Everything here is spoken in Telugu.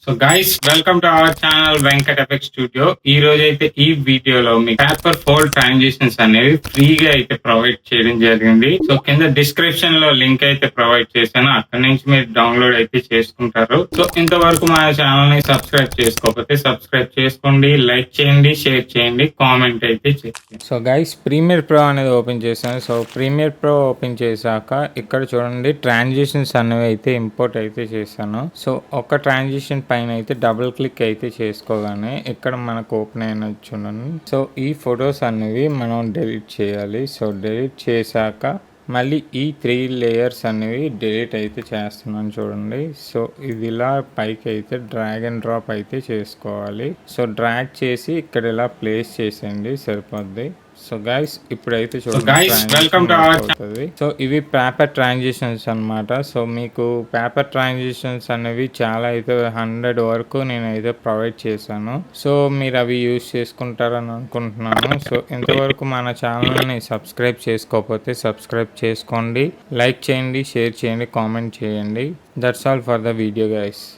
So guys welcome to our channel Venkat effect studio. ఈ రోజు అయితే ఈ వీడియోలో మీ పేపర్ ఫోల్డ్ ట్రాన్సిషన్స్ అనేవి ఫ్రీగా అయితే ప్రొవైడ్ చేయడం జరిగింది. సో కింద డిస్క్రిప్షన్ లో లింక్ అయితే ప్రొవైడ్ చేశాను, అక్కడ నుంచి మీరు డౌన్లోడ్ అయితే చేసుకుంటారు. సో ఇంతవరకు మా ఛానల్ ని సబ్స్క్రైబ్ చేసుకోకపోతే సబ్స్క్రైబ్ చేసుకోండి, లైక్ చేయండి, షేర్ చేయండి, కామెంట్ అయితే చేయండి. సో గైస్ ప్రీమియర్ ప్రో అనేది ఓపెన్ చేశాను. సో ప్రీమియర్ ప్రో ఓపెన్ చేశాక ఇక్కడ చూడండి ట్రాన్సిషన్స్ అనేవి అయితే ఇంపోర్ట్ అయితే చేశాను. సో ఒక ట్రాన్సిషన్ పైన అయితే డబుల్ క్లిక్ అయితే చేసుకోగానే ఇక్కడ మనకు ఓపెన్ అయిన చూడండి. సో ఈ ఫొటోస్ అనేవి మనం డిలీట్ చేయాలి. సో డిలీట్ చేశాక మళ్ళీ ఈ 3 లేయర్స్ అనేవి డిలీట్ అయితే చేస్తున్నాను చూడండి. సో ఇది ఇలా పైకి అయితే డ్రాగ్ అండ్ డ్రాప్ అయితే చేసుకోవాలి. సో డ్రాగ్ చేసి ఇక్కడ ఇలా ప్లేస్ చేసేయండి, సరిపోద్ది. సో గైస్ ఇప్పుడైతే చూడండి. సో ఇవి పేపర్ ట్రాన్సిషన్స్ అన్నమాట. సో మీకు పేపర్ ట్రాన్సిషన్స్ అనేవి చాలా అయితే 100 వరకు నేనైతే ప్రొవైడ్ చేశాను. సో మీరు అవి యూజ్ చేసుకుంటారని అనుకుంటున్నాను. సో ఇంతవరకు మన ఛానల్ని సబ్స్క్రైబ్ చేసుకోకపోతే సబ్స్క్రైబ్ చేసుకోండి, లైక్ చేయండి, షేర్ చేయండి, కామెంట్ చేయండి. That's all for the video guys.